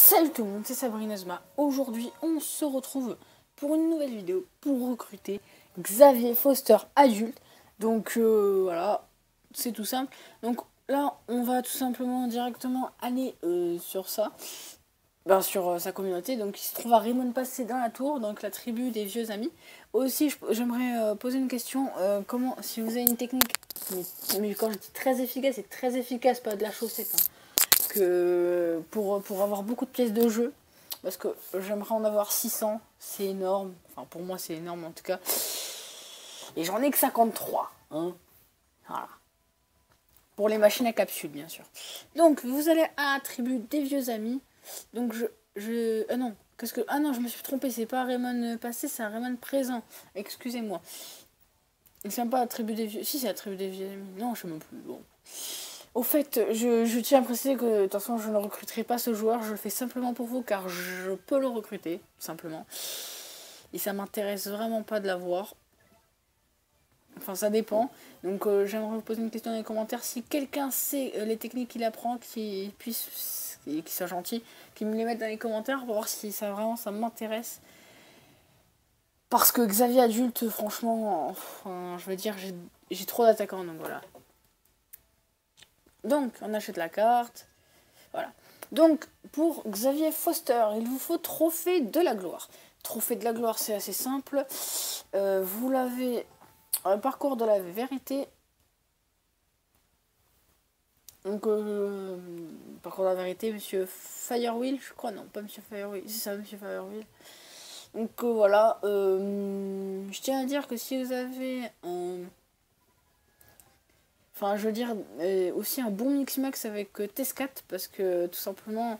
Salut tout le monde, c'est Sabrina Zma. Aujourd'hui, on se retrouve pour une nouvelle vidéo pour recruter Xavier Foster adulte. Donc voilà, c'est tout simple. Donc là, on va tout simplement directement aller sur ça, sur sa communauté. Donc il se trouve à Raymond Passé dans la tour, donc la tribu des vieux amis. Aussi, j'aimerais poser une question. Comment, si vous avez une technique, mais quand je dis très efficace, c'est très efficace, pas de la chaussette, hein, que pour avoir beaucoup de pièces de jeu, parce que j'aimerais en avoir 600, c'est énorme, enfin pour moi c'est énorme en tout cas, et j'en ai que 53, hein. Voilà, pour les machines à capsule bien sûr. Donc vous allez à la tribu des vieux amis, donc non, je me suis trompé, c'est pas Raymond passé, c'est un Raymond présent, excusez-moi. C'est même pas la tribu des vieux, si c'est la tribu des vieux amis, non je sais même plus, bon. Au fait, je tiens à préciser que de toute façon je ne recruterai pas ce joueur, je le fais simplement pour vous car je peux le recruter, tout simplement. Et ça m'intéresse vraiment pas de l'avoir. Enfin ça dépend. Donc j'aimerais vous poser une question dans les commentaires. Si quelqu'un sait les techniques qu'il apprend, qu'il soit gentil, qu'il me les mette dans les commentaires pour voir si ça vraiment ça m'intéresse. Parce que Xavier adulte, franchement, enfin, je veux dire, j'ai trop d'attaquants, donc voilà. Donc, on achète la carte. Voilà. Donc, pour Xavier Foster, il vous faut Trophée de la Gloire. Trophée de la Gloire, c'est assez simple. Vous l'avez... Parcours de la vérité. Donc, Parcours de la vérité, Monsieur Firewheel, je crois. Non, pas Monsieur Firewheel. C'est ça, Monsieur Firewheel. Donc, voilà. Je tiens à dire que si vous avez un... Enfin, je veux dire, aussi un bon Miximax avec Tescat, parce que tout simplement,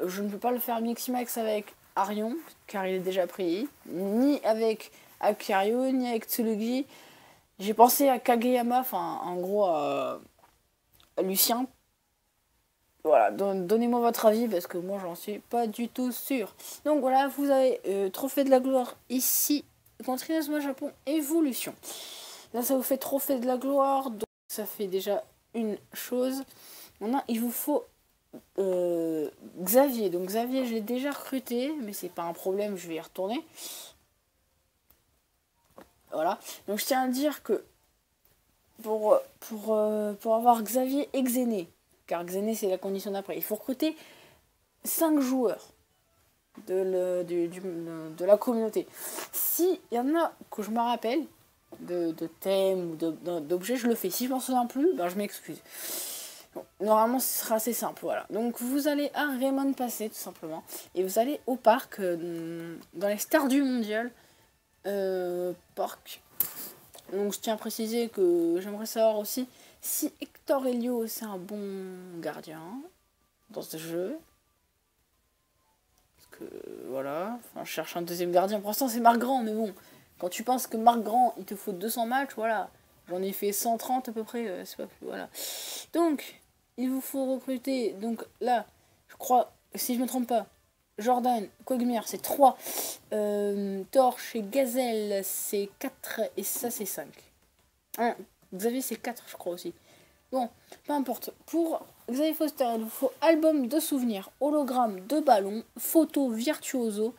je ne peux pas le faire Miximax avec Arion, car il est déjà pris, ni avec Akario, ni avec Tsurugi. J'ai pensé à Kageyama, enfin, en gros, à Lucien. Voilà, donnez-moi votre avis, parce que moi, j'en suis pas du tout sûr. Donc voilà, vous avez Trophée de la Gloire ici, contre Inazuma Japon, Évolution. Là, ça vous fait Trophée de la Gloire, donc ça fait déjà une chose. Maintenant, il vous faut Xavier. Donc Xavier, j'ai déjà recruté, mais c'est pas un problème, je vais y retourner. Voilà. Donc je tiens à dire que pour avoir Xavier et Xéné, car Xéné c'est la condition d'après, il faut recruter 5 joueurs de la communauté. S'il y en a que je me rappelle, de thèmes ou d'objets, je le fais. Si je m'en souviens plus, ben je m'excuse. Bon, normalement, ce sera assez simple, voilà. Donc, vous allez à Raymond Passé, tout simplement, et vous allez au parc, dans les stars du mondial, parc. Donc, je tiens à préciser que j'aimerais savoir aussi si Hector Helio, c'est un bon gardien dans ce jeu. Parce que, voilà, enfin, je cherche un deuxième gardien. Pour l'instant, c'est Marc Grand, mais bon, quand tu penses que Marc Grand, il te faut 200 matchs, voilà. J'en ai fait 130 à peu près, c'est pas plus, voilà. Donc, il vous faut recruter, donc là, je crois, si je me trompe pas, Jordan, Quagmire, c'est 3. Torche et Gazelle, c'est 4. Et ça, c'est 5. Hein, Xavier, c'est 4, je crois aussi. Bon, peu importe. Pour Xavier Foster, il vous faut album de souvenirs, hologramme de ballon, photo virtuoso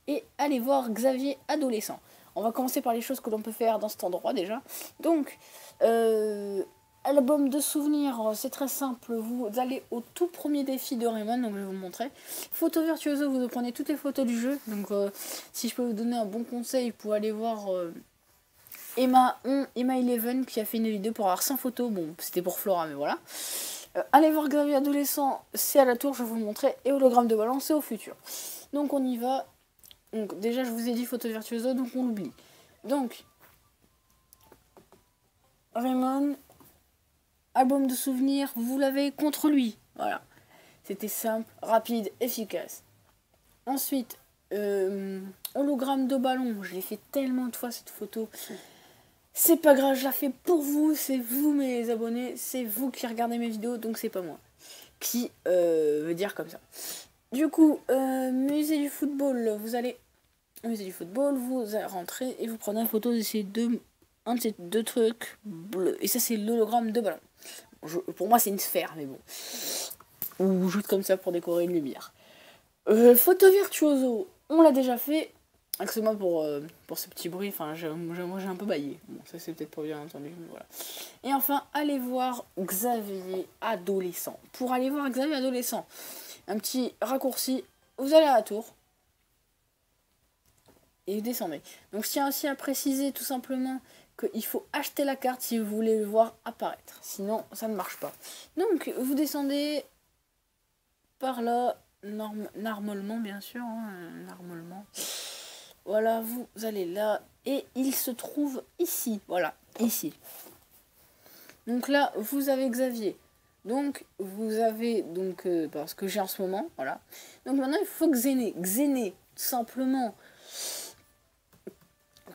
et allez voir Xavier adolescent. On va commencer par les choses que l'on peut faire dans cet endroit déjà. Donc, album de souvenirs, c'est très simple. Vous allez au tout premier défi de Raymond, donc je vais vous montrer. Photo virtuoso, vous prenez toutes les photos du jeu. Donc, si je peux vous donner un bon conseil pour aller voir Emma 11 qui a fait une vidéo pour avoir 100 photos. Bon, c'était pour Flora, mais voilà. Allez voir Xavier adolescent, c'est à la tour, je vais vous le montrer. Et hologramme de ballon, c'est au futur. Donc, on y va. Donc, déjà, je vous ai dit photo virtuoso, donc on l'oublie. Donc, Raymond, album de souvenirs, vous l'avez contre lui. Voilà. C'était simple, rapide, efficace. Ensuite, hologramme de ballon. Je l'ai fait tellement de fois cette photo. C'est pas grave, je la fais pour vous. C'est vous mes abonnés. C'est vous qui regardez mes vidéos, donc c'est pas moi qui veut dire comme ça. Du coup, musée du football. Vous allez au musée du football, vous rentrez et vous prenez une photo de un de ces deux trucs bleus. Et ça, c'est l'hologramme de ballon. Pour moi, c'est une sphère, mais bon. Ou juste comme ça pour décorer une lumière. Photo virtuoso, on l'a déjà fait. Excusez-moi pour ce petit bruit, enfin moi j'ai un peu baillé. Bon, ça c'est peut-être pas bien entendu, mais voilà. Et enfin, allez voir Xavier adolescent. Pour aller voir Xavier adolescent, un petit raccourci, vous allez à la tour. Et vous descendez. Donc je tiens aussi à préciser tout simplement qu'il faut acheter la carte si vous voulez le voir apparaître. Sinon, ça ne marche pas. Donc, vous descendez par là, normalement bien sûr, hein, normalement. Voilà, vous allez là, et il se trouve ici, voilà, ici. Donc là, vous avez Xavier. Donc, vous avez, parce que j'ai en ce moment, voilà. Donc maintenant, il faut Xéné. Xéné, tout simplement.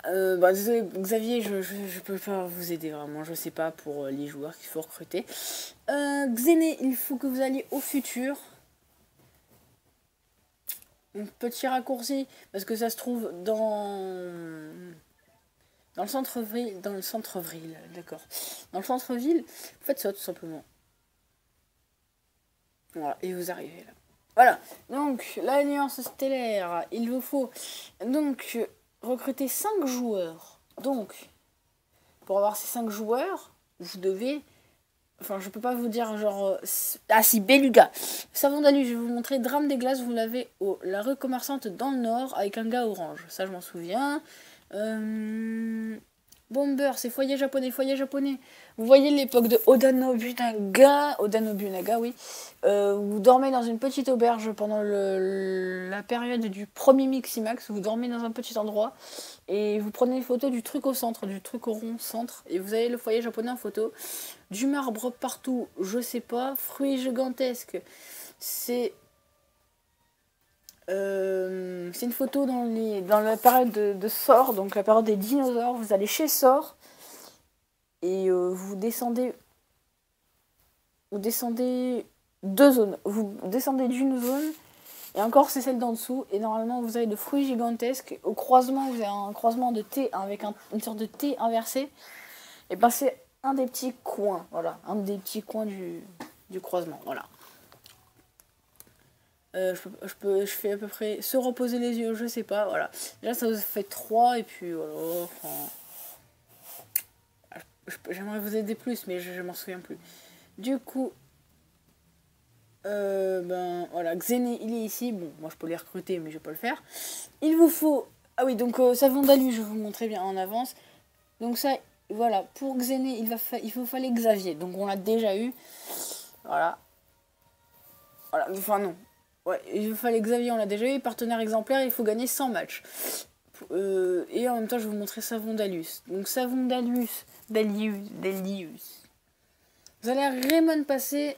Désolé, Xavier, je peux pas vous aider vraiment, je sais pas pour les joueurs qu'il faut recruter. Xéné, il faut que vous alliez au futur. Un petit raccourci, parce que ça se trouve dans le centre-ville, d'accord. Dans le centre-ville, vous faites ça tout simplement. Voilà, et vous arrivez là. Voilà, donc l'alliance stellaire, il vous faut donc recruter 5 joueurs. Donc, pour avoir ces 5 joueurs, vous devez... Enfin, je peux pas vous dire genre... Ah si, Beluga. Savon d'alu, je vais vous montrer. Drame des glaces, vous l'avez la rue commerçante dans le nord avec un gars orange. Ça, je m'en souviens. Bomber, c'est foyer japonais, foyer japonais. Vous voyez l'époque de Oda Nobunaga, oui. Vous dormez dans une petite auberge pendant la période du premier Miximax. Vous dormez dans un petit endroit et vous prenez une photo du truc au centre, du truc au rond centre. Et vous avez le foyer japonais en photo. Du marbre partout, je sais pas. Fruits gigantesques, c'est une photo dans la période de Sor, donc la période des dinosaures. Vous allez chez Sor et vous descendez deux zones. Vous descendez d'une zone et encore c'est celle d'en dessous. Et normalement vous avez de fruits gigantesques. Au croisement, vous avez un croisement de T avec une sorte de T inversé. Et ben c'est un des petits coins, voilà, un des petits coins du croisement, voilà. Je fais à peu près se reposer les yeux, je sais pas, voilà. Déjà ça vous fait 3 et puis voilà. Enfin, j'aimerais vous aider plus, mais je m'en souviens plus. Du coup, voilà, Xéné il est ici. Bon, moi je peux les recruter, mais je vais pas le faire. Il vous faut, ah oui, donc savon d'alu, je vais vous montrer bien en avance. Donc ça, voilà, pour Xéné il faut fallait Xavier, donc on l'a déjà eu. Voilà. Voilà, enfin non. Ouais, il fallait Xavier, on l'a déjà eu. Partenaire exemplaire, il faut gagner 100 matchs. Et en même temps, je vais vous montrer Savon d'Alus. Donc, Savon d'Alius. Vous allez à Raymond passer.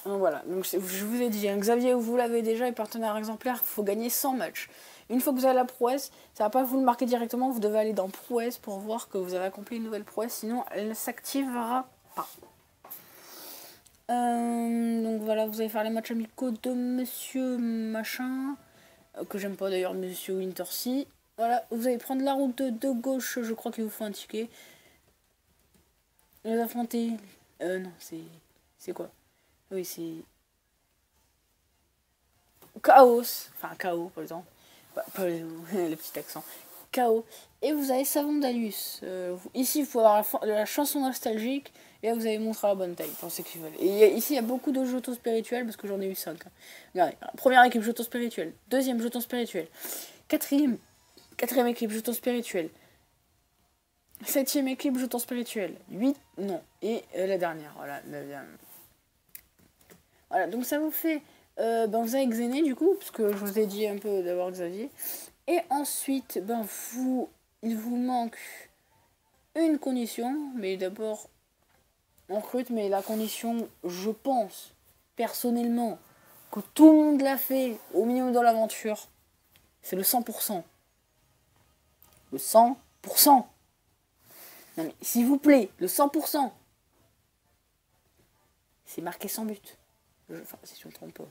Donc, voilà. Donc, je vous ai dit, hein, Xavier, vous l'avez déjà. Et partenaire exemplaire, il faut gagner 100 matchs. Une fois que vous avez la prouesse, ça va pas vous le marquer directement. Vous devez aller dans prouesse pour voir que vous avez accompli une nouvelle prouesse. Sinon, elle ne s'activera pas. Donc voilà, vous allez faire les matchs amicaux de Monsieur Machin, que j'aime pas d'ailleurs, Monsieur Wintersea. Voilà, vous allez prendre la route de gauche, je crois qu'il vous faut un ticket. Les affronter. Non, c'est quoi? Oui, c'est. Chaos. Enfin, chaos, par exemple. Pas le petit accent. Chaos. Et vous avez Savon d'Alus. Ici, il faut avoir la chanson nostalgique. Et là, vous avez montré la bonne taille pour ceux qui veulent. Et ici, il y a beaucoup de jetons spirituels parce que j'en ai eu 5. Hein. Regardez, première équipe jeton spirituel. Deuxième jeton spirituel. Quatrième équipe jeton spirituel. Septième équipe jeton spirituel. 8, non. Et la dernière, voilà. Voilà, donc ça vous fait. Vous avez Xéné du coup, parce que je vous ai dit un peu d'avoir Xavier. Et ensuite, il vous manque une condition, mais d'abord on recrute, mais la condition, je pense, personnellement, que tout le monde l'a fait au minimum dans l'aventure, c'est le 100%. Le 100%. Non mais, s'il vous plaît, le 100%. C'est marqué sans but. Enfin, si je ne me trompe pas.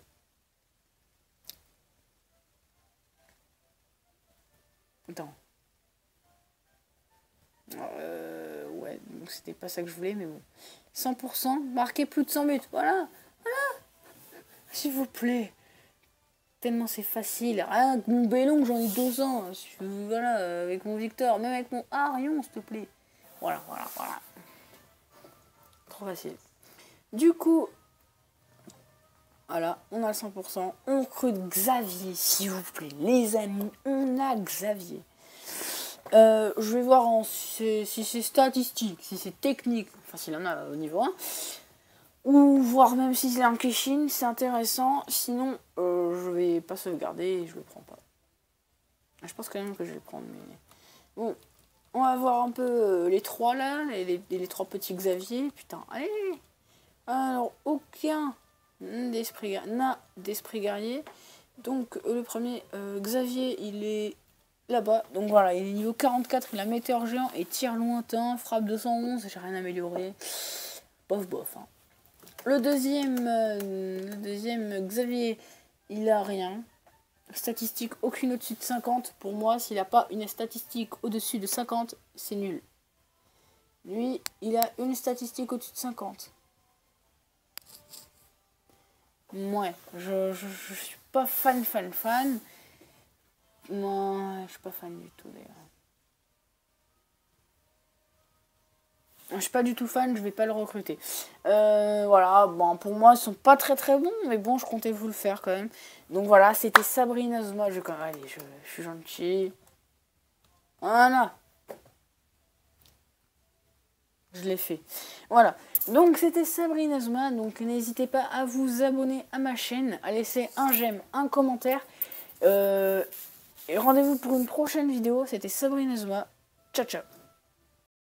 Attends. Ouais, donc c'était pas ça que je voulais, mais bon. 100%, marqué plus de 100 buts. Voilà. S'il vous plaît. Tellement c'est facile. Rien que mon Bélon, j'en ai 2 ans. Voilà, avec mon Victor, même avec mon Arion, s'il te plaît. Voilà. Trop facile. Du coup, voilà, on a le 100%. On recrute Xavier, s'il vous plaît. Les amis, on a Xavier. Je vais voir si c'est statistique, si c'est technique. Enfin, s'il en a au niveau 1. Ou voir même s'il est en Keshin, c'est intéressant. Sinon, je vais pas sauvegarder et je le prends pas. Je pense quand même que je vais le prendre, mais... Bon, on va voir un peu les 3 là, les 3 petits Xavier. Putain, allez. Alors, aucun n'a d'esprit guerrier. Donc, le premier, Xavier, il est là-bas. Donc voilà, il est niveau 44, il a météore géant et tir lointain, frappe 211, j'ai rien amélioré. Bof, hein. Le deuxième, Xavier, il a rien. Statistique, aucune au-dessus de 50. Pour moi, s'il n'a pas une statistique au-dessus de 50, c'est nul. Lui, il a une statistique au-dessus de 50. Ouais, je suis pas fan. Non, je suis pas fan du tout d'ailleurs. Je suis pas du tout fan, je vais pas le recruter. Voilà, bon, pour moi, ils sont pas très bons, mais bon, je comptais vous le faire quand même. Donc voilà, c'était Sabrina Zoma. Allez, je suis gentil. Voilà. Je l'ai fait. Voilà. Donc c'était Sabrina Zoma. Donc n'hésitez pas à vous abonner à ma chaîne, à laisser un j'aime, un commentaire. Et rendez-vous pour une prochaine vidéo. C'était Sabrina Zoma. Ciao.